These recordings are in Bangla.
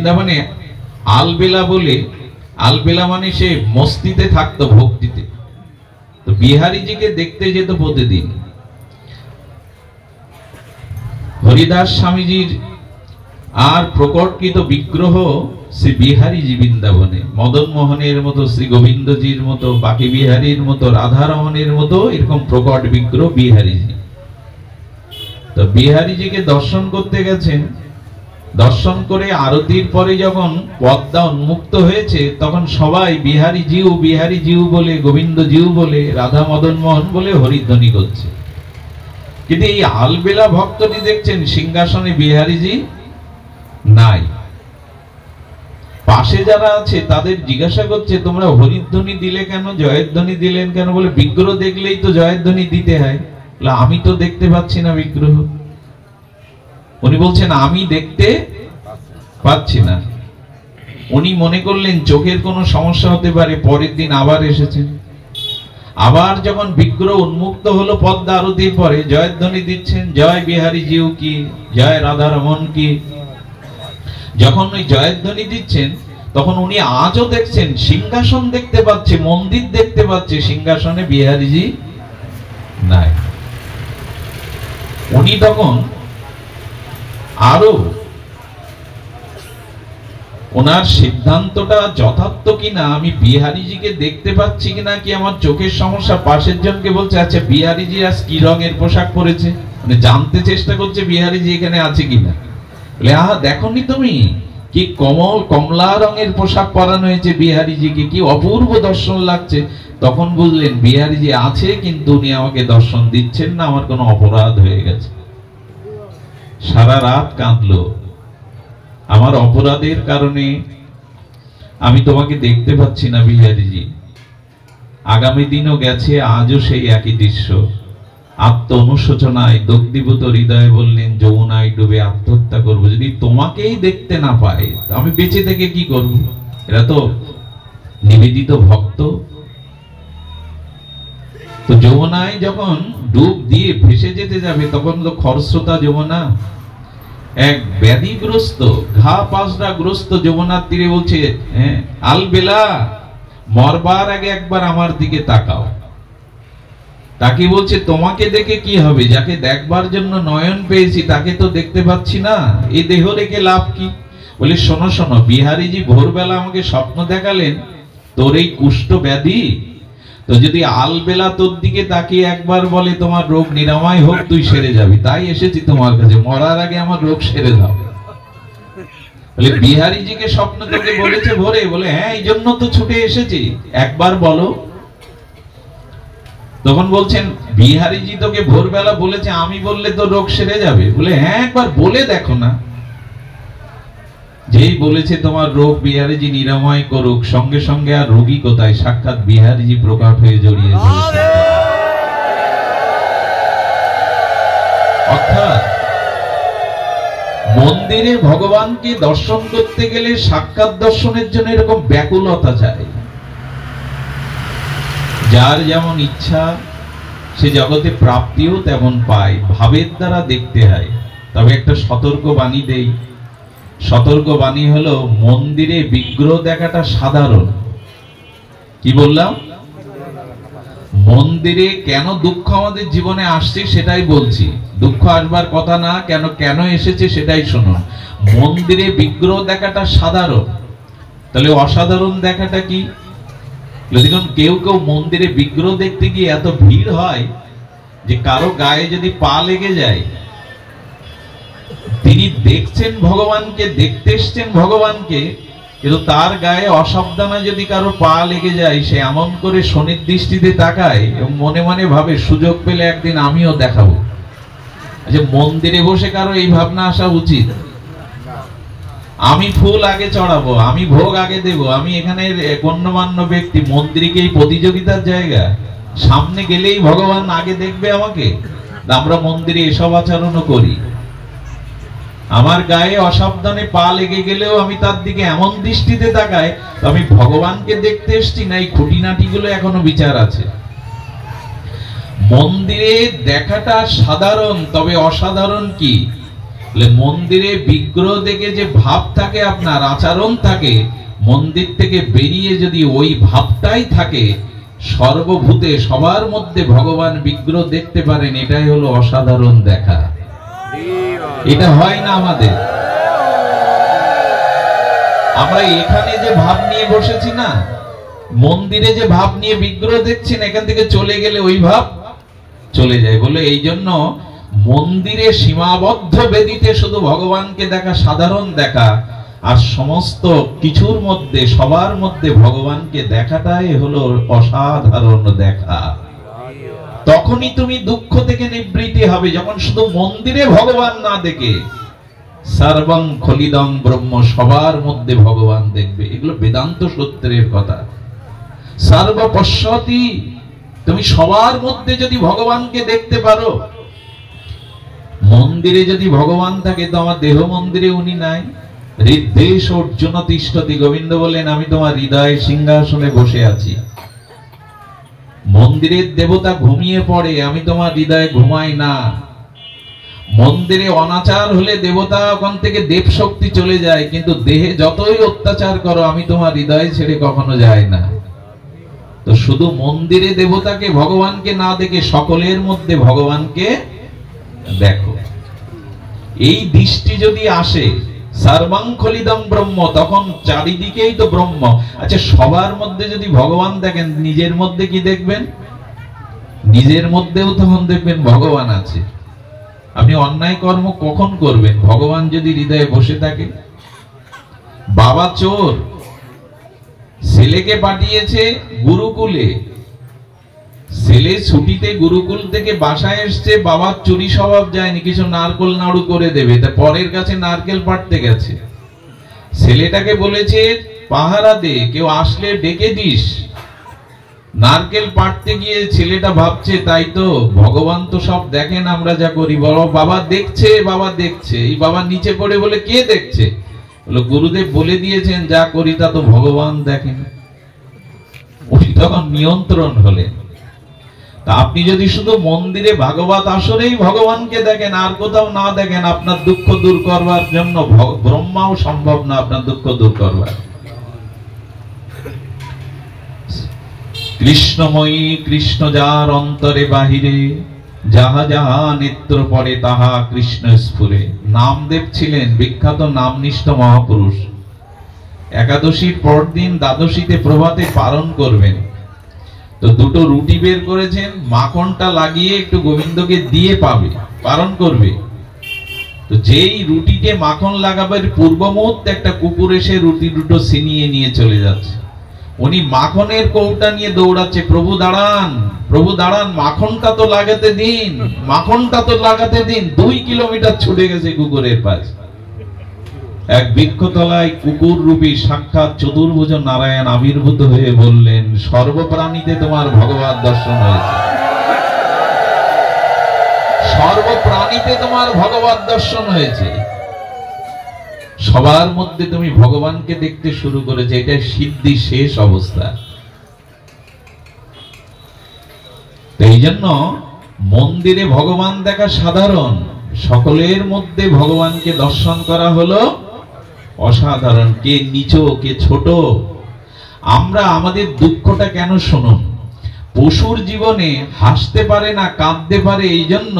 বৃন্দাবনে আলবেলা বলে, আলবেলা মানে সে মস্তিতে থাকতো, ভক্তিতে। তো বিহারীজিকে দেখতে যেত প্রতিদিন। হরিদাস স্বামীজির আর প্রকটকৃত বিগ্রহ শ্রী বিহারীজি বৃন্দাবনে, মদন মোহনের মতো, শ্রী গোবিন্দজির মতো, বাকি বিহারীর মতো, রাধারমণের মতো এরকম প্রকট বিগ্রহ বিহারীজি। তো বিহারীজিকে দর্শন করতে গেছেন। দর্শন করে আরতির পরে যখন পদ্মা উন্মুক্ত হয়েছে, তখন সবাই বিহারী জিউ বলে, গোবিন্দ জিউ বলে, রাধা মদন মোহন বলে হরিধ্বনি করছে। কিন্তু এই আলবেলা ভক্তটি দেখছেন সিংহাসনে বিহারীজি নাই। পাশে যারা আছে তাদের জিজ্ঞাসা করছে, তোমরা হরিধ্বনি দিলে কেন, জয়ধ্বনি দিলেন কেন? বলে বিগ্রহ দেখলেই তো জয়ধ্বনি দিতে হয়। আমি তো দেখতে পাচ্ছি না বিগ্রহ। উনি বলছেন আমি দেখতে পাচ্ছি না। উনি মনে করলেন চোখের কোনো সমস্যা হতে পারে। পরের দিন আবার এসেছেন। আবার যখন বিগ্রহ উন্মুক্ত হলো পদ্মা আরতির পরে, জয়ধ্বনি দিচ্ছেন, জয় বিহারী জিউ কি, জয় রাধারমণ কি। যখন ওই জয়ধ্বনি দিচ্ছেন, তখন উনি আজও দেখছেন সিংহাসন দেখতে পাচ্ছে, মন্দির দেখতে পাচ্ছে, সিংহাসনে বিহারীজি নাই। উনি তখন আরো ওনার সিদ্ধান্তটা যথার্থ কিনা, আমি বিহারীজিকে দেখতে পাচ্ছি কিনা, কি আমার চোখের সমস্যা। পাশের জনকে বলছে, আচ্ছা বিহারীজি আজ কি রঙের পোশাক পরেছে, মানে জানতে চেষ্টা করছে বিহারীজি এখানে আছে কিনা। বলে আহা দেখনি তুমি, কি কমলা রঙের পোশাক পরানো হয়েছে বিহারীজিকে, কি অপূর্ব দর্শন লাগছে। তখন বুঝলেন বিহারীজি আছে, কিন্তু উনি আমাকে দর্শন দিচ্ছেন না, আমার কোনো অপরাধ হয়ে গেছে। সারা রাত কাঁদলো, আমার অপরাধের কারণে আমি তোমাকে দেখতে পাচ্ছি না বিহারীজি। আগামী দিনও গেছে, আজও সেই একই দৃশ্য। আত্ম অনুশোচনায় দগ্ধীভূত হৃদয়ে বললেন, যমুনায় ডুবে আত্মহত্যা করবো। যদি তোমাকেই দেখতে না পাই, আমি বেঁচে থেকে কি করব? এরা তো নিবেদিত ভক্ত। তো যমুনায় যখন ডুব দিয়ে ভেসে যেতে যাবে, তখন তো খরস্রোতা যমুনা, এক ব্যাধিগ্রস্ত, ঘা পাশরা গ্রস্ত যমুনার তীরে বলছে, আলবেলা মরবার আগে একবার আমার দিকে তাকাও। তাকে বলছে, তোমাকে দেখে কি হবে? যাকে দেখবার জন্য নয়ন পেয়েছি তাকে তো দেখতে পাচ্ছি না, এই দেহ রেখে লাভ কি? বলে শোনো শোনো, বিহারীজি ভোরবেলা আমাকে স্বপ্ন দেখালেন, তোর এই কুষ্ঠ ব্যাধি, তো যদি আলবেলা তোর দিকে তাকিয়ে একবার বলে তোমার রোগ নিরাময় হোক, তুই সেরে যাবি, তাই এসেছি তোমার কাছে, মরার আগে আমার রোগ সেরে দাও। বলে বিহারীজিকে স্বপ্ন তোকে বলেছে ভোরে? বলে হ্যাঁ, এই জন্য তো ছুটে এসেছি, একবার বলো। তখন বলছেন, বিহারীজি তোকে ভোরবেলা বলেছে আমি বললে তো রোগ সেরে যাবে? বলে হ্যাঁ, একবার বলে দেখো না। যেই বলেছে তোমার রোগ বিহারীজি নিরাময় করুক, সঙ্গে সঙ্গে আর রোগী কোথায়, সাক্ষাৎ বিহারীজি প্রকট হয়ে জড়িয়ে ধরেছে। অর্থাৎ মন্দিরে ভগবানকে দর্শন করতে গেলে সাক্ষাৎ দর্শনের জন্য এরকম ব্যাকুলতা চাই। যার যেমন ইচ্ছা সে জগতে প্রাপ্তিও তেমন পায়, ভাবের দ্বারা দেখতে হয়। তবে একটা সতর্ক বাণী দেই। সতর্ক বাণী হলো, মন্দিরে বিগ্রহ দেখাটা সাধারণ। কি বললাম? মন্দিরে কেন দুঃখ আমাদের জীবনে আসছে সেটাই বলছি, দুঃখ আসবার কথা না, কেন কেন এসেছে সেটাই শুনুন। মন্দিরে বিগ্রহ দেখাটা সাধারণ, তাহলে অসাধারণ দেখাটা কি? দেখুন, কেউ কেউ মন্দিরে বিগ্রহ দেখতে গিয়ে এত ভিড় হয় যে কারো গায়ে যদি পা লেগে যায়, তিনি দেখছেন ভগবানকে, দেখতে এসছেন ভগবানকে, কিন্তু তার গায়ে অসাবধানে যদি কারো পা লেগে যায়, সে এমন করে শনির দৃষ্টিতে তাকায় এবং মনে মনে ভাবে সুযোগ পেলে একদিন আমিও দেখাবো। আচ্ছা, মন্দিরে বসে কারো এই ভাবনা আসা উচিত? আমি ফুল আগে চড়াবো, আমি ভোগ আগে দেব, আমি এখানে গণ্যমান্য ব্যক্তি, মন্দিরকেই প্রতিযোগিতার জায়গা, সামনে গেলেই ভগবান আগে দেখবে আমাকে। আমরা মন্দিরে এসব আচরণও করি। আমার গায়ে অসাবধানে পা লেগে গেলেও আমি তার দিকে এমন দৃষ্টিতে তাকাই, তো আমি ভগবানকে দেখতে এসছি না এই খুঁটিনাটি গুলো এখনো বিচার আছে। মন্দিরে দেখাটা সাধারণ, তবে অসাধারণ কি? মন্দিরে বিগ্রহ দেখে যে ভাব থাকে, আপনার আচরণ থাকে, মন্দির থেকে বেরিয়ে যদি ওই ভাবটাই থাকে, সর্বভূতে সবার মধ্যে ভগবান বিগ্রহ দেখতে পারেন, এটাই হলো অসাধারণ দেখা। এটা হয় না আমাদের। আমরা এখানে যে ভাব নিয়ে বসেছি না, মন্দিরে যে ভাব নিয়ে বিগ্রহ দেখছি না, এখান থেকে চলে গেলে ওই ভাব চলে যায়। বলে এই জন্য মন্দিরে সীমাবদ্ধ বেদিতে শুধু ভগবানকে দেখা সাধারণ দেখা, আর সমস্ত কিছুর মধ্যে সবার মধ্যে ভগবানকে দেখাটাই হলো অসাধারণ দেখা। তখনই তুমি দুঃখ থেকে নিবৃত্তি হবে, যখন শুধু মন্দিরে ভগবান না দেখে সর্বং খলিদং ব্রহ্ম, সবার মধ্যে ভগবান দেখবে। এগুলো বেদান্ত সূত্রের কথা। সর্বপশ্যতি, তুমি সবার মধ্যে যদি ভগবানকে দেখতে পারো। মন্দিরে যদি ভগবান থাকে তো আমার দেহ মন্দিরে উনি নাই। হৃদ্দেশ অর্জুন তিষ্ঠতি, গোবিন্দ বলেন আমি তোমার হৃদয় সিংহাসনে বসে আছি। মন্দিরের দেবতা ঘুমিয়ে পড়ে, আমি তোমার হৃদয়ে ঘুমাই না। মন্দিরে অনাচার হলে দেবতা ওখান থেকে দেব শক্তি চলে যায়, কিন্তু দেহে যতই অত্যাচার করো আমি তোমার হৃদয় ছেড়ে কখনো যায় না। তো শুধু মন্দিরে দেবতাকে ভগবানকে না দেখে সকলের মধ্যে ভগবানকে দেখো। এই দৃষ্টি যদি আসে, সর্বং খলিদং ব্রহ্ম, তখন চারিদিকেই তো ব্রহ্ম। আচ্ছা, সবার মধ্যে যদি ভগবান দেখেন, নিজের মধ্যে কি দেখবেন? নিজের মধ্যেও তখন দেখবেন ভগবান আছে। আপনি অন্যায় কর্ম কখন করবেন? ভগবান যদি হৃদয়ে বসে থাকে। বাবা চোর, ছেলেকে পাঠিয়েছে গুরুকুলে, ছেলে ছুটিতে গুরুকুল থেকে বাসায় এসছে, বাবার চুরি স্বভাব যায়নি, কিছু নারকেল নাড়ু করে দেবে, তা পরের কাছে নারকেল পাড়তে গেছে। ছেলেটাকে বলেছে পাহারা দে, কেউ আসলে ডেকে দিস। নারকেল পাড়তে গিয়ে ছেলেটা ভাবছে তাই তো, ভগবান তো সব দেখেন আমরা যা করি। বাবা দেখছে, বাবা দেখছে। এই বাবা নিচে পড়ে বলে কে দেখছে? বলে গুরুদেব বলে দিয়েছেন যা করি তা তো ভগবান দেখেন। উনি তখন নিয়ন্ত্রণ হলেন। তা আপনি যদি শুধু মন্দিরে ভাগবত আসরেই ভগবানকে দেখেন, আর কোথাও না দেখেন, আপনার দুঃখ দূর করবার জন্য ব্রহ্মাও সম্ভব না আপনার দুঃখ দূর করবার। কৃষ্ণময়ী কৃষ্ণ যার অন্তরে বাহিরে, যাহা যাহা নেত্র পড়ে তাহা কৃষ্ণ স্ফুরে। নামদেব ছিলেন বিখ্যাত নামনিষ্ঠ মহাপুরুষ। একাদশীর পরদিন দ্বাদশীতে প্রভাতে পালন করবেন, তো দুটো রুটি বের করেছেন, মাখনটা লাগিয়ে একটু গোবিন্দকে দিয়ে পাবে, পালন করবে। তো যেই রুটিতে মাখন লাগাবার পূর্ব মুহূর্তে একটা কুকুর এসে রুটি দুটো ছিনিয়ে নিয়ে চলে যাচ্ছে। উনি মাখনের কৌটা নিয়ে দৌড়াচ্ছে, প্রভু দাঁড়ান, প্রভু দাঁড়ান, মাখনটা তো লাগাতে দিন, মাখনটা তো লাগাতে দিন। 2 কিলোমিটার ছুটে গেছে কুকুরের পাশে। এক বৃক্ষতলায় কুকুর রূপী সাক্ষাৎ চতুর্ভুজ নারায়ণ আবির্ভূত হয়ে বললেন, সর্বপ্রাণীতে তোমার ভগবত দর্শন হয়েছে, সর্বপ্রাণীতে তোমার ভগবত দর্শন হয়েছে, সবার মধ্যে তুমি ভগবানকে দেখতে শুরু করেছে। এটা সিদ্ধি শেষ অবস্থা। এই জন্য মন্দিরে ভগবান দেখা সাধারণ, সকলের মধ্যে ভগবানকে দর্শন করা হলো অসাধারণ। কে নিচ কে ছোট। আমরা আমাদের দুঃখটা কেন শুনুন, পশুর জীবনে হাসতে পারে না, কাঁদতে পারে, এই জন্য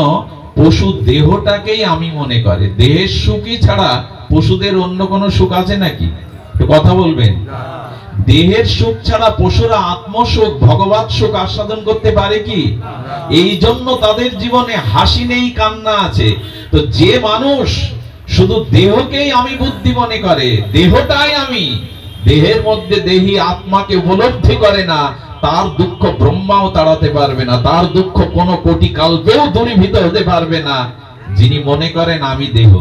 পশু দেহটাকেই আমি মনে করে। দেহের সুখই ছাড়া পশুদের অন্য কোনো সুখ আছে নাকি? কথা বলবেন। দেহের সুখ ছাড়া পশুরা আত্মসুখ, ভগবত সুখ আস্বাদন করতে পারে কি? এই জন্য তাদের জীবনে হাসি নেই, কান্না আছে। তো যে মানুষ শুধু দেহকেই আমি বুদ্ধি মনে করে, দেহটাই আমি, দেহের মধ্যে দেহি আত্মাকে উপলব্ধি করে না, তার দুঃখ ব্রহ্মাও তাড়াতে পারবে না, তার দুঃখ কোনো কোটি কাল্পেও দূরীভূত হতে পারবে না। যিনি মনে করেন আমি দেহ।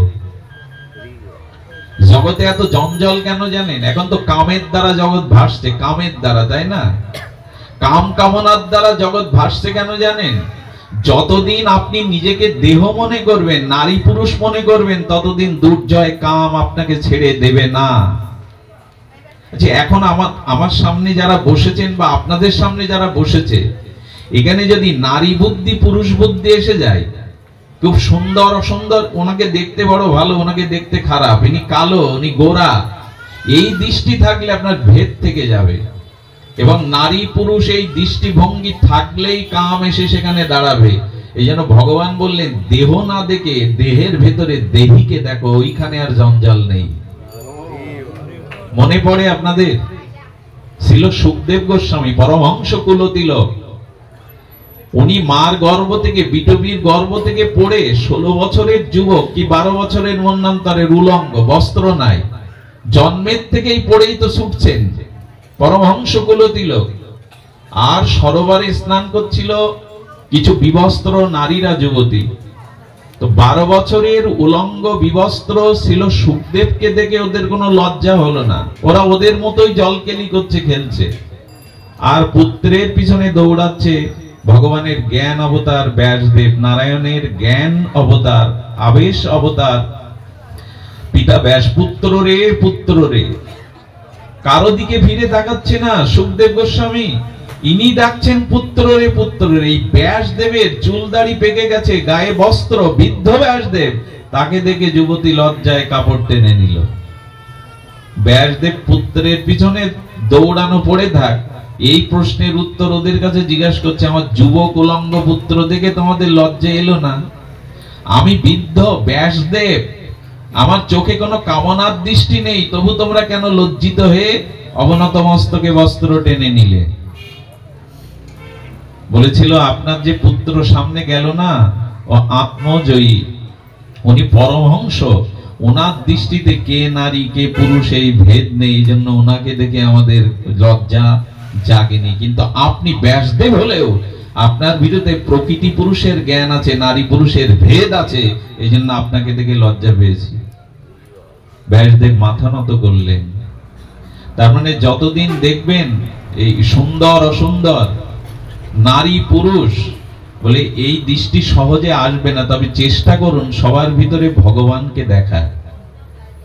জগতে এত জঞ্জল কেন জানেন? এখন তো কামের দ্বারা জগৎ ভাসছে, কামের দ্বারা, তাই না? কাম কামনার দ্বারা জগৎ ভাসছে কেন জানেন? যতদিন আপনি নিজেকে দেহ মনে করবেন, নারী পুরুষ মনে করবেন, ততদিন দুর্জয় কাম আপনাকে ছেড়ে দেবে না। আচ্ছা, এখন আমার সামনে যারা বসেছেন বা আপনাদের সামনে যারা বসেছে, এখানে যদি নারী বুদ্ধি পুরুষ বুদ্ধি এসে যায়, খুব সুন্দর অসুন্দর, ওনাকে দেখতে বড় ভালো, ওনাকে দেখতে খারাপ, ইনি কালো, উনি গোরা, এই দৃষ্টি থাকলে আপনার ভেদ থেকে যাবে। এবং নারী পুরুষ এই দৃষ্টিভঙ্গি থাকলেই কাম এসে সেখানে দাঁড়াবে। এই জন্য ভগবান বললেন, দেহ না দেখে দেহের ভেতরে দেহিকে দেখো, ওইখানে আর জঞ্জাল নেই। মনে পড়ে আপনাদের, ছিল সুখদেব গোস্বামী, পরমহংস কুলতিলক। উনি মার গর্ভ থেকে, বিটবীর গর্ভ থেকে পড়ে 16 বছরের যুবক কি 12 বছরের মন্বন্তরের উলঙ্গ, বস্ত্র নাই, জন্মের থেকেই পড়েই তো ছুটছেন পরমহংস কুলতিলক। আর সরোবরে স্নান করছিল কিছু বিবস্ত্র নারীরা, যুবতী। তো 12 বছরের উলঙ্গ বিবস্ত্র ছিল সুখদেবকে দেখে ওদের কোনো লজ্জা হলো না, ওরা ওদের মতোই জলকেলি করছে, খেলছে। আর পুত্রের পিছনে দৌড়াচ্ছে ভগবানের জ্ঞান অবতার ব্যাসদেব, নারায়ণের জ্ঞান অবতার, আবেশ অবতার। পিতা ব্যাস, পুত্র রে পুত্র রে, কারো দিকে ফিরে তাকাচ্ছে না সুখদেব গোস্বামী, ইনি ডাকছেন পুত্র রে পুত্র রে। এই ব্যাসদেবের চুল দাড়ি পেকে গেছে, গায়ে বস্ত্র, বৃদ্ধ ব্যাসদেব, তাকে দেখে যুবতী লজ্জায় কাপড় টেনে নিল। ব্যাসদেব পুত্রের পিছনে দৌড়ানো পড়ে থাক, এই প্রশ্নের উত্তর ওদের কাছে জিজ্ঞাসা করছে, আমার যুবক উলঙ্গ পুত্র দেখে তোমাদের লজ্জা এলো না? আমি বৃদ্ধ ব্যাসদেব, আমার চোখে কোনো কামনার দৃষ্টি নেই, তবু তোমরা কেন লজ্জিত হয়ে অবনত মস্তকে বস্ত্র টেনে নিলে? বলেছিল, আপনার যে পুত্র সামনে গেল না, ও আত্মজয়ী, উনি পরমহংস, ওনার দৃষ্টিতে কে নারী কে পুরুষ এই ভেদ নেই, এই জন্য ওনাকে দেখে আমাদের লজ্জা জাগেনি। কিন্তু আপনি ব্যাসদেব হলেও আপনার ভিতরে প্রকৃতি পুরুষের জ্ঞান আছে, নারী পুরুষের ভেদ আছে, এই জন্য আপনাকে দেখে লজ্জা পেয়েছি। ব্যাসদেব মাথা নত করলেন। তার মানে যতদিন দেখবেন এই সুন্দর অসুন্দর, নারী পুরুষ বলে এই দৃষ্টি সহজে আসবে না, তবে চেষ্টা করুন সবার ভিতরে ভগবানকে দেখার।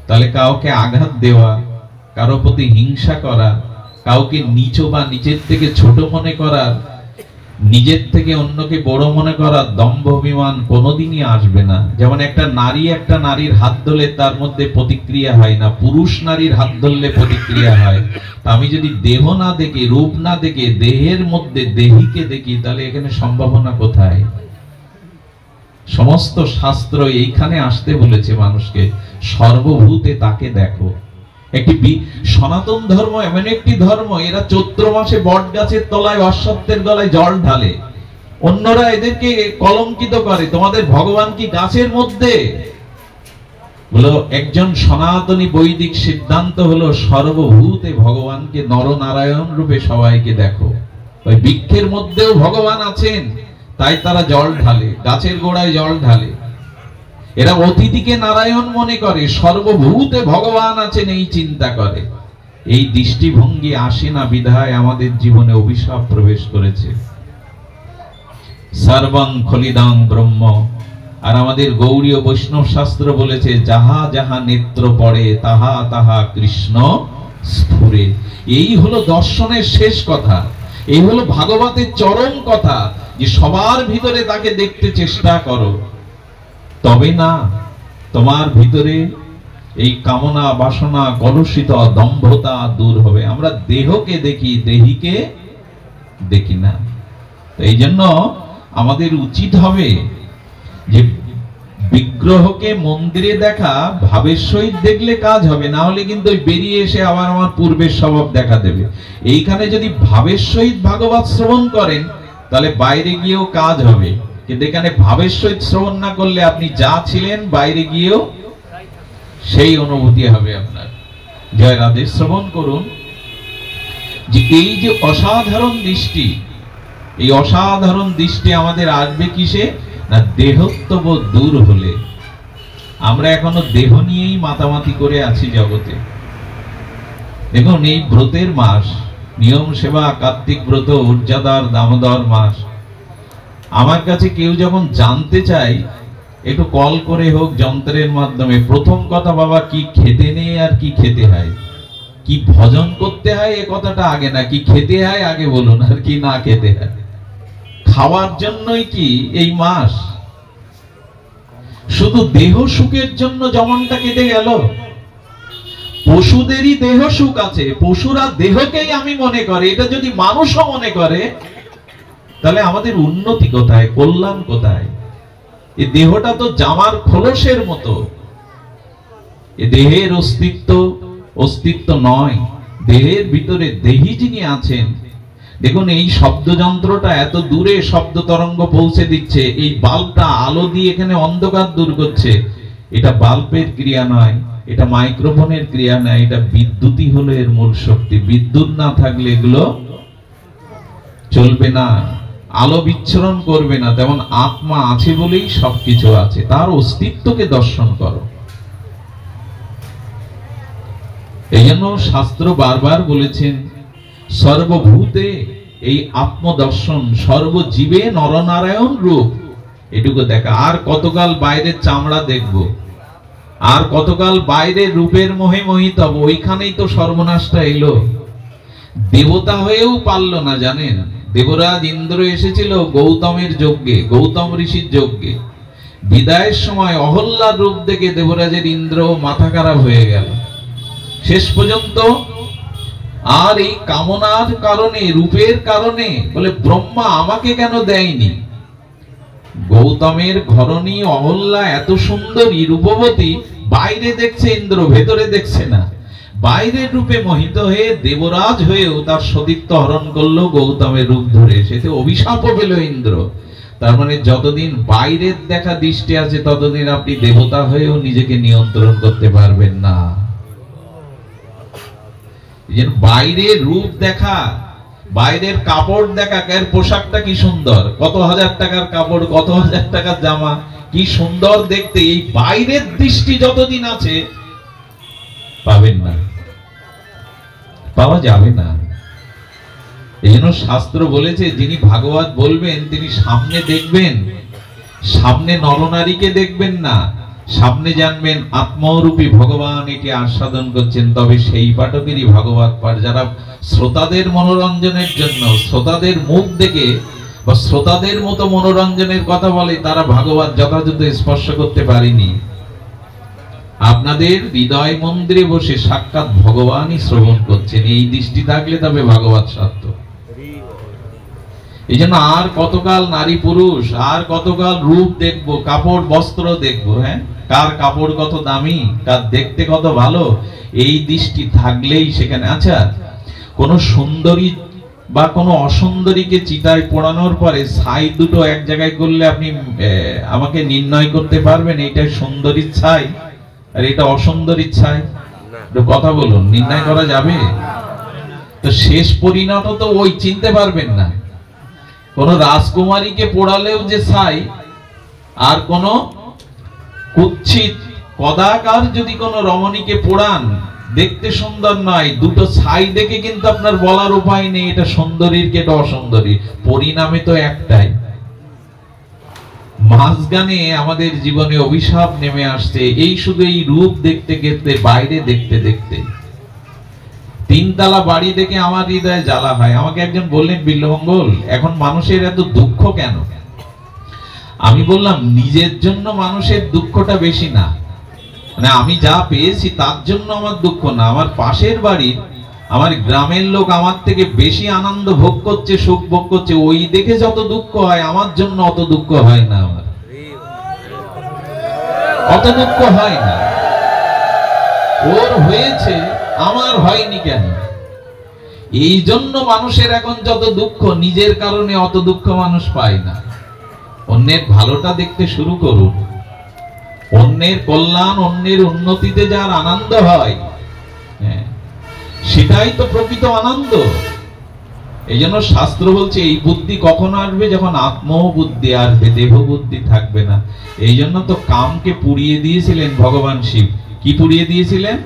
তাহলে কাউকে আঘাত দেওয়া, কারো প্রতি হিংসা করা, কাউকে নিচ বা নিজের থেকে ছোট মনে করা, নিজের থেকে অন্যকে বড় মনে করা, দম্ভ অভিমান কোনোদিনই আসবে না। যেমন একটা নারীর হাত ধরলে তার মধ্যে প্রতিক্রিয়া হয় না, পুরুষ নারীর হাত ধরলে প্রতিক্রিয়া হয়। তা আমি যদি দেহ না দেখে, রূপ না দেখে, দেহের মধ্যে দেহিকে দেখি, তাহলে এখানে সম্ভাবনা কোথায়? সমস্ত শাস্ত্র এইখানে আসতে বলেছে মানুষকে, সর্বভূতে তাকে দেখো। একটি সনাতন ধর্ম এমন একটি ধর্ম, এরা চৈত্র মাসে বট গাছের তলায় অশ্বত্থের গলায় জল ঢালে, অন্যরা এদেরকে কলঙ্কিত করে। তোমাদের ভগবান কি গাছের মধ্যে? বলো, একজন সনাতনী বৈদিক সিদ্ধান্ত হলো সর্বভূতে ভগবানকে নরনারায়ণ রূপে সবাইকে দেখো। ওই বৃক্ষের মধ্যেও ভগবান আছেন, তাই তারা জল ঢালে, গাছের গোড়ায় জল ঢালে। এরা অতিথিকে নারায়ণ মনে করে, সর্বভূতে ভগবান আছেন এই চিন্তা করে। এই দৃষ্টিভঙ্গি আসে না বিধায় আমাদের জীবনে অভিশাপ প্রবেশ করেছে। সর্বং খলিদাং ব্রহ্ম। আর আমাদের গৌড়ীয় বৈষ্ণব শাস্ত্র বলেছে, যাহা যাহা নেত্র পড়ে তাহা তাহা কৃষ্ণ স্ফুরে। এই হলো দর্শনের শেষ কথা, এই হলো ভাগবতের চরম কথা, যে সবার ভিতরে তাকে দেখতে চেষ্টা করো, তবে না তোমার ভিতরে এই কামনা বাসনা কলুষিত দম্ভতা দূর হবে। আমরা দেহকে দেখি, দেহিকে দেখি না। এই জন্য আমাদের উচিত হবে যে বিগ্রহকে মন্দিরে দেখা ভাবের সহিত দেখলে কাজ হবে, না হলে কিন্তু বেরিয়ে এসে আবার আমার পূর্বের স্বভাব দেখা দেবে। এইখানে যদি ভাবের সহিত ভাগবত শ্রবণ করেন, তাহলে বাইরে গিয়েও কাজ হবে। কিন্তু এখানে ভাবের সহিত শ্রবণ না করলে আপনি যা ছিলেন বাইরে গিয়েও সেই অনুভূতি হবে আপনার। জয় রাধে। শ্রবণ করুন যে এই যে অসাধারণ দৃষ্টি, এই অসাধারণ দৃষ্টি আমাদের আসবে কিসে? না দেহত্ববোধ দূর হলে। আমরা এখনো দেহ নিয়েই মাতামাতি করে আছি জগতে। দেখুন, এই ব্রতের মাস, নিয়ম সেবা, কার্তিক ব্রত, উর্জাদার দামোদর মাস, আমার কাছে কেউ যখন জানতে চায়, একটু কল করে হোক, যন্ত্রের মাধ্যমে, প্রথম কথা, বাবা কি খেতে নেই আর কি খেতে হয়, কি ভজন করতে হয় এ কথাটা আগে না, কি খেতে হয় আগে বলুন, আর কি না খেতে হয়। খাওয়ার জন্যই কি এই মাস? শুধু দেহ সুখের জন্য জমনটা কেটে গেল। পশুদেরই দেহ সুখ আছে, পশুরা দেহকেই আমি মনে করে, এটা যদি মানুষও মনে করে তাহলে আমাদের উন্নতি কোথায়, কল্যাণ কোথায়? এই দেহটা তো জামার খোলসের মতো, এ দেহের অস্তিত্ব নয়। দেহের ভিতরে দেহি যিনি আছেন, দেখুন এই শব্দযন্ত্রটা এত দূরে শব্দ তরঙ্গ পৌঁছে দিচ্ছে, এই বাল্বটা আলো দিয়ে এখানে অন্ধকার দূর করছে, এটা বাল্বের ক্রিয়া নয়, এটা মাইক্রোফোনের ক্রিয়া নয়, এটা বিদ্যুৎই হলো এর মূল শক্তি। বিদ্যুৎ না থাকলে এগুলো চলবে না, আলো বিচ্ছুরণ করবে না। তেমন আত্মা আছে বলেই সবকিছু আছে, তার অস্তিত্বকে দর্শন করো। এই জন্য শাস্ত্র বারবার বলেছেন সর্বভূতে এই আত্মদর্শন, সর্বজীবে নরনারায়ণ রূপ, এটুকু দেখা। আর কতকাল বাইরের চামড়া দেখবো, আর কতকাল বাইরে রূপের মোহে মোহিত হব? ওইখানেই তো সর্বনাশটা এলো। দেবতা হয়েও পারল না, জানেন? দেবরাজ ইন্দ্র এসেছিল গৌতমের যজ্ঞে, গৌতম ঋষির যজ্ঞে। বিদায়ের সময় অহল্যার রূপ দেখে দেবরাজের ইন্দ্র মাথা খারাপ হয়ে গেল। শেষ পর্যন্ত আর এই কামনার কারণে, রূপের কারণে বলে ব্রহ্মা আমাকে কেন দেয়নি? গৌতমের ঘরণী অহল্যা এত সুন্দরী রূপবতী, বাইরে দেখছে ইন্দ্র, ভেতরে দেখছে না। বাইরের রূপে মোহিত হয়ে দেবরাজ হয়েও তার সতীত্ব হরণ করলো গৌতমের রূপ ধরে, সেতে অভিশাপও পেল ইন্দ্র। তার মানে যতদিন বাইরের দেখা দৃষ্টি আছে ততদিন আপনি দেবতা হয়েও নিজেকে নিয়ন্ত্রণ করতে পারবেন না। বাইরের রূপ দেখা, বাইরের কাপড় দেখা, এর পোশাকটা কি সুন্দর, কত হাজার টাকার কাপড়, কত হাজার টাকার জামা, কি সুন্দর দেখতে, এই বাইরের দৃষ্টি যতদিন আছে পাবেন না, পাওয়া যাবে না। এই জন্য শাস্ত্র বলেছে যিনি ভাগবত বলবেন তিনি সামনে দেখবেন, সামনে নরনারীকে দেখবেন না, সামনে জানবেন আত্মরূপী ভগবান একে আস্বাদন করছেন। তবে সেই পাঠকেরই ভাগবত পাঠ, যারা শ্রোতাদের মনোরঞ্জনের জন্য, শ্রোতাদের মুখ দেখে বা শ্রোতাদের মতো মনোরঞ্জনের কথা বলে, তারা ভাগবত যথাযথ স্পর্শ করতে পারেনি। আপনাদের হৃদয় মন্দিরে বসে সাক্ষাৎ ভগবানই শ্রবণ করছেন, এই দৃষ্টি থাকলে তবে ভাগবত সত্য। এই জন্য আর কতকাল নারী পুরুষ, আর কতকাল রূপ দেখবো, কাপড় বস্ত্র দেখবো, হ্যাঁ, কার কাপড় কত দামি, কার দেখতে কত ভালো, এই দৃষ্টি থাকলেই সেখানে। আচ্ছা, কোন সুন্দরী বা কোন অসুন্দরীকে চিতায় পোড়ানোর পরে ছাই দুটো এক জায়গায় করলে আপনি আমাকে নির্ণয় করতে পারবেন এটা সুন্দরীর ছাই আর এটা অসুন্দরীর ছাই? কথা বলুন, নির্ণয় করা যাবে? তো শেষ পরিণত তো ওই চিনতে পারবেন না। কোন রাজকুমারীকে পোড়ালেও যে ছাই, আর কোন কুৎসিত কদাকার যদি কোন রমণীকে পোড়ান, দেখতে সুন্দর নয়, দুটো ছাই দেখে কিন্তু আপনার বলার উপায় নেই এটা সুন্দরীর কে এটা অসুন্দরী, পরিণামে তো একটাই। মাঝখানে আমাদের জীবনে অভিশাপ নেমে আসছে, এই শুধু এই রূপ দেখতে দেখতে, বাইরে দেখতে দেখতে। তিনতলা বাড়ি দেখে আমার হৃদয়ে জ্বালা হয়। আমাকে একজন বললেন, বিল্লমঙ্গল, এখন মানুষের এত দুঃখ কেন? আমি বললাম, নিজের জন্য মানুষের দুঃখটা বেশি না, মানে আমি যা পেয়েছি তার জন্য আমার দুঃখ না, আমার পাশের বাড়ির, আমার গ্রামের লোক আমার থেকে বেশি আনন্দ ভোগ করছে, সুখ ভোগ করছে, ওই দেখে যত দুঃখ হয় আমার জন্য অত দুঃখ হয় না, আমার অত দুঃখ হয় না। ওর হয়েছে, আমার হয়নি কেন? এই জন্য মানুষের এখন যত দুঃখ, নিজের কারণে অত দুঃখ মানুষ পায় না। অন্যের ভালোটা দেখতে শুরু করুন, অন্যের কল্যাণ, অন্যের উন্নতিতে যার আনন্দ হয়, সেটাই তো প্রকৃত আনন্দ। এই জন্য শাস্ত্র বলছে এই বুদ্ধি কখন আসবে? যখন আত্ম বুদ্ধি আসবে, দেহ বুদ্ধি থাকবে না। এই জন্য তো কামকে পুড়িয়ে দিয়েছিলেন ভগবান শিব। কি পুড়িয়ে দিয়েছিলেন?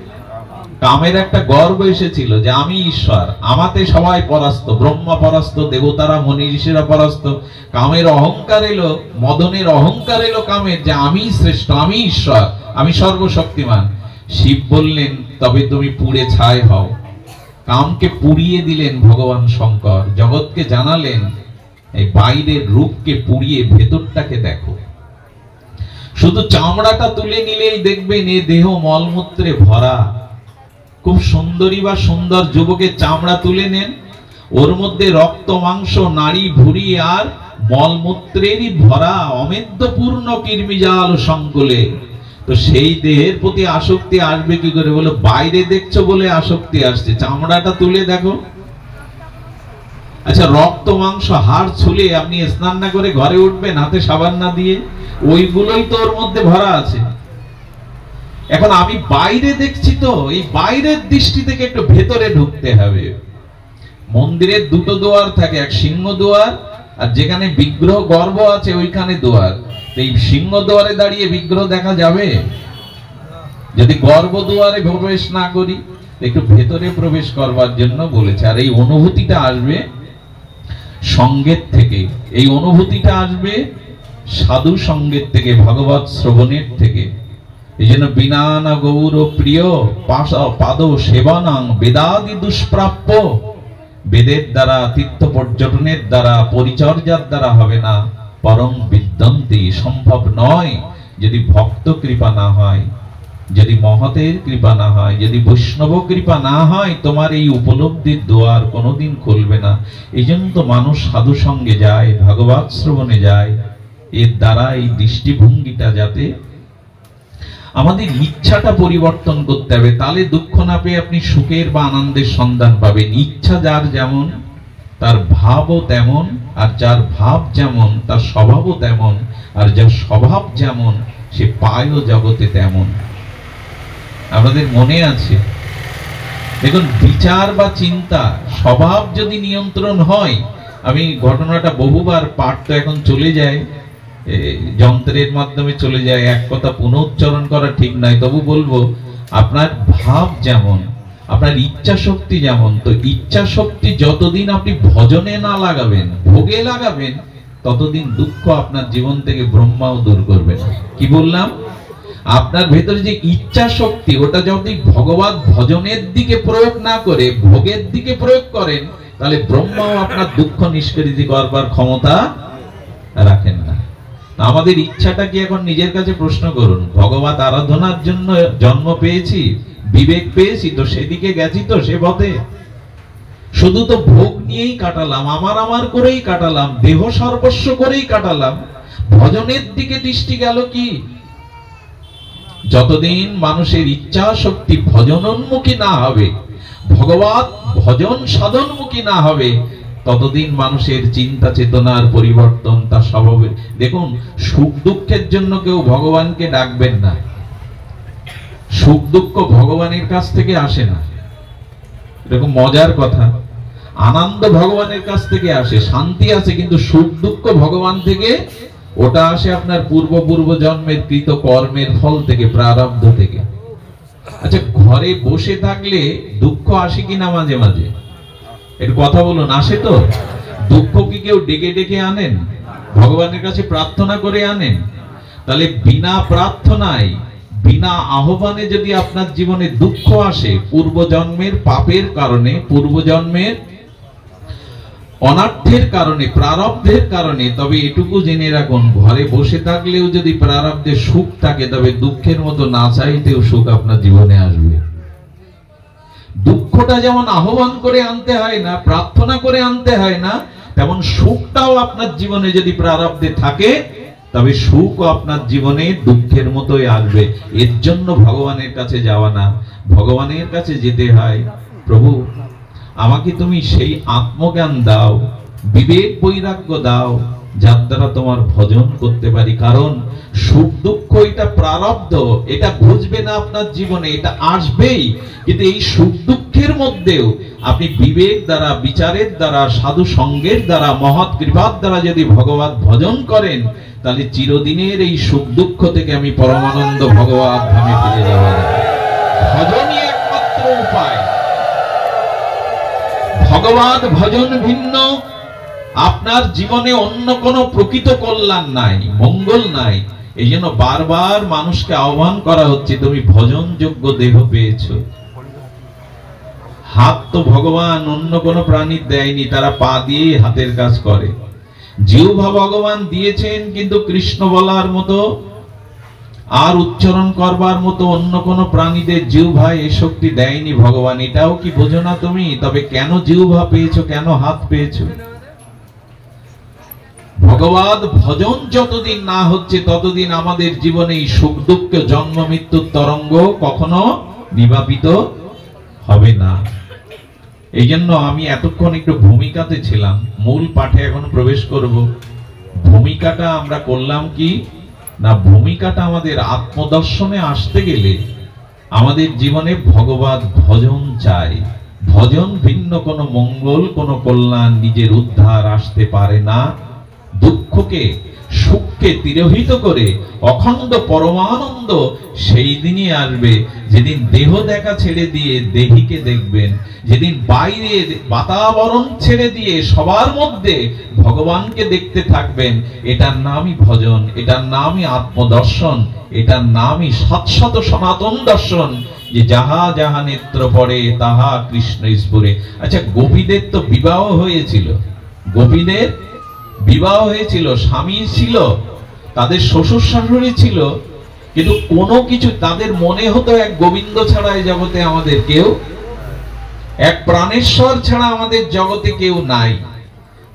কামের একটা গর্ব এসেছিল যে আমি ঈশ্বর, আমাতে সবাই পরাস্ত, ব্রহ্মা পরাস্ত, দেবতারা মনি ঋষিরা পরাস্ত। কামের অহংকার এলো, মদনের অহংকার এলো কামের, যে আমি শ্রেষ্ঠ, আমি ঈশ্বর, আমি সর্বশক্তিমান। শিব বললেন তবে তুমি পুড়ে ছাই হও। কামকে পুড়িয়ে দিলেন ভগবান শঙ্কর, জগৎকে জানালেন এই বাইরের রূপকে পুড়িয়ে ভেতরটাকে দেখো। শুধু চামড়াটা তুলে নিলেই দেখবেন এ দেহ মলমূত্রে ভরা। খুব সুন্দরী বা সুন্দর যুবকের চামড়া তুলে নেন, ওর মধ্যে রক্ত মাংস নাড়ি ভুঁড়ি আর মলমূত্রেরই ভরা, অমেদ্যপূর্ণ কৃমিজাল সংকুলে। তো সেই দেহের প্রতি আসক্তি আসবে কি করে? বলে বাইরে দেখছো বলে আসক্তি আসছে, চামড়াটা তুলে দেখো। আচ্ছা, রক্ত মাংস হাড় ছুলে আপনি স্নান না করে ঘরে উঠবেন হাতে সাবান না দিয়ে? ওইগুলোই তো ওর মধ্যে ভরা আছে। এখন আমি বাইরে দেখছি, তো এই বাইরের দৃষ্টি থেকে একটু ভেতরে ঢুকতে হবে। মন্দিরের দুটো দুয়ার থাকে, এক সিংহ দুয়ার আর যেখানে বিগ্রহ গর্ভ আছে ওইখানে দুয়ার। এই সিংহ দুয়ারে দাঁড়িয়ে বিগ্রহ দেখা যাবে? যদি গর্ভ দুয়ারে প্রবেশ না করি, একটু ভেতরে প্রবেশ করবার জন্য বলেছে। আর এই অনুভূতিটা আসবে সঙ্গের থেকে, এই অনুভূতিটা আসবে সাধু সঙ্গের থেকে, ভগবত শ্রবণের থেকে। এই জন্য বিনান গৌর প্রিয় পাদ সেবনাং বেদাদি দুষ্প্রাপ্য। বেদের দ্বারা, তীর্থ পর্যটনের দ্বারা, পরিচর্যার দ্বারা হবে না। পরম বিদ্যন্তি, সম্ভব নয় যদি ভক্ত কৃপা না হয়, যদি মহতের কৃপা না হয়, যদি বৈষ্ণব কৃপা না হয়, তোমার এই উপলব্ধির দ্বার কোনোদিন খুলবে না। এই জন্য তো মানুষ সাধু সঙ্গে যায়, ভাগবত শ্রবণে যায়। এর দ্বারা এই দৃষ্টিভঙ্গিটা যাতে আমাদের ইচ্ছাটা পরিবর্তন করতে হবে, তাহলে দুঃখ না পেয়ে আপনি সুখের বা আনন্দের সন্ধান পাবেন। ইচ্ছা যার যেমন তার ভাবও তেমন, আর যার ভাব যেমন তার স্বভাবও তেমন, আর যার স্বভাব যেমন সে পায়ও জগতে তেমন। আমাদের মনে আছে, দেখুন, বিচার বা চিন্তা স্বভাব যদি নিয়ন্ত্রণ হয়, আমি ঘটনাটা বহুবার পাঠ তো এখন চলে যায়, যন্ত্রের মাধ্যমে চলে যায়, এক কথা পুনঃউচ্চারণ করা ঠিক নয়, তবু বলবো, আপনার ভাব যেমন, আপনার ইচ্ছা শক্তি যেমন, তো ইচ্ছা শক্তি যতদিন আপনি ভজনে না লাগাবেন, ভোগে লাগাবেন, ততদিন দুঃখ আপনার জীবন থেকে ব্রহ্মাও দূর করবে না। কি বললাম? আপনার ভেতরে যে ইচ্ছা শক্তি, ওটা যদি ভগবত ভজনের দিকে প্রয়োগ না করে ভোগের দিকে প্রয়োগ করেন, তাহলে ব্রহ্মাও আপনার দুঃখ নিষ্কৃতি করবার ক্ষমতা রাখেন না। আমাদের ইচ্ছাটা কি এখন নিজের কাছে প্রশ্ন করুন। ভগবত আরাধনার জন্য জন্ম পেয়েছি, বিবেক পেয়েছি, তো সেদিকে গেছি, তো সে পথে শুধু তো ভোগ নিয়েই কাটালাম, আমার আমার করেই কাটালাম, দেহ সর্বস্ব করেই কাটালাম, ভজনের দিকে দৃষ্টি গেল কি? যতদিন মানুষের ইচ্ছা শক্তি ভজনোন্মুখী না হবে, ভগবত ভজন সাধনমুখী না হবে, ততদিন মানুষের চিন্তা চেতনার পরিবর্তন তার স্বভাবে। দেখুন, সুখ দুঃখের জন্য কেউ ভগবানকে ডাকবেন না। সুখ দুঃখ ভগবানের কাছ থেকে আসে না, এরকম মজার কথা। আনন্দ ভগবানের কাছ থেকে আসে, শান্তি আছে, কিন্তু সুখ দুঃখ ভগবান থেকে, ওটা আসে আপনার পূর্ব জন্মের কৃত কর্মের ফল থেকে, প্রারব্ধ থেকে। আচ্ছা, ঘরে বসে থাকলে দুঃখ আসে কিনা মাঝে মাঝে? এর কথা বলুন, আসে তো? দুঃখ কি কেউ ডেকে ডেকে আনেন? ভগবানের কাছে প্রার্থনা করে আনেন? তাহলে বিনা প্রার্থনায়, বিনা আহ্বানে যদি আপনার জীবনে দুঃখ আসে, পূর্বজন্মের পাপের কারণে, পূর্বজন্মের অনার্থের কারণে, প্রারব্ধের কারণে, তবে এটুকু জেনে রাখুন, ঘরে বসে থাকলেও যদি প্রারব্ধে সুখ থাকে, তবে দুঃখের মতো না চাইতেও সুখ আপনার জীবনে আসবে। দুঃখটা যেমন আহ্বান করে আনতে হয় না, প্রার্থনা করে আনতে হয় না, তেমন সুখটাও আপনার জীবনে যদি প্রারব্ধে থাকে, তবে সুখও আপনার জীবনে দুঃখের মতোই আসবে। এর জন্য ভগবানের কাছে যাওয়া না, ভগবানের কাছে যেতে হয়, প্রভু আমাকে তুমি সেই আত্মজ্ঞান দাও, বিবেক বৈরাগ্য দাও, যার দ্বারা তোমার ভজন করতে পারি। কারণ সুখ দুঃখ এটা প্রারব্ধ, এটা বুঝবে না আপনার জীবনে, এটা আসবেই। কিন্তু এই সুখ দুঃখের মধ্যেও আপনি বিবেক দ্বারা, বিচারের দ্বারা, সাধু সঙ্গের দ্বারা, মহৎ কৃপার দ্বারা যদি ভগবত ভজন করেন, তাহলে চিরদিনের এই সুখ দুঃখ থেকে আমি পরমানন্দ ভগবত ধামে ফিরে যাব। ভজনই একমাত্র উপায়। ভগবত ভজন ভিন্ন আপনার জীবনে অন্য কোনো প্রকৃত কল্যাণ নাই, মঙ্গল নাই। এই জন্য বারবার মানুষকে আহ্বান করা হচ্ছে, তুমি ভজন যোগ্য দেহ পেয়েছো। হাত তো ভগবান অন্য কোনো প্রাণীর দেয়নি, তারা পা দিয়েই হাতের কাজ করে। জিহ্বা ভগবান দিয়েছেন, কিন্তু কৃষ্ণ বলার মতো আর উচ্চারণ করবার মতো অন্য কোনো প্রাণীদের জিহ্বায় এই শক্তি দেয়নি ভগবান। এটাও কি বোঝো না তুমি? তবে কেন জিহ্বা পেয়েছো, কেন হাত পেয়েছো? ভগবান ভজন যতদিন না হচ্ছে ততদিন আমাদের জীবনে এই সুখ দুঃখ জন্ম মৃত্যুর তরঙ্গ কখনো নিবাপিত হবে না। এই জন্য আমি এতক্ষণ একটু ভূমিকাতে ছিলাম, মূল পাঠে এখন প্রবেশ করব। ভূমিকাটা আমরা করলাম কি না, ভূমিকাটা আমাদের আত্মদর্শনে আসতে গেলে আমাদের জীবনে ভগবত ভজন চাই। ভজন ভিন্ন কোনো মঙ্গল, কোনো কল্যাণ, নিজের উদ্ধার আসতে পারে না। দুঃখকে সুখকে তিরোহিত করে অখণ্ড পরমানন্দ সেই দিনই আসবে যেদিন দেহ দেখা ছেড়ে দিয়ে দেহিকে দেখবেন, যেদিন বাইরের বাতাবরণ ছেড়ে দিয়ে সবার মধ্যে ভগবানকে দেখতে থাকবেন। এটার নামই ভজন, এটার নামই আত্মদর্শন, এটার নামই শাশ্বত সনাতন দর্শন, যে যাহা যাহা নেত্র পড়ে তাহা কৃষ্ণ স্ফুরে। আচ্ছা, গোপীদের তো বিবাহ হয়েছিল, গোপীদের বিবাহ হয়েছিল, স্বামী ছিল, তাদের শ্বশুর শাশুড়ি ছিল, কিন্তু কোনো কিছু তাদের মনে হতো এক গোবিন্দ ছাড়া এই জগতে আমাদের কেউ, এক প্রাণেশ্বর ছাড়া আমাদের জগতে কেউ নাই।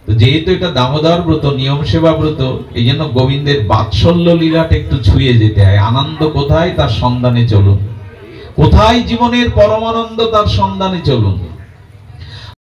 তো যেহেতু এটা দামোদর ব্রত, নিয়ম সেবা ব্রত, এই জন্য গোবিন্দের বাৎসল্য লীলাটা একটু ছুঁয়ে যেতে হয়। আনন্দ কোথায়, তার সন্ধানে চলুন। কোথায় জীবনের পরমানন্দ, তার সন্ধানে চলুন।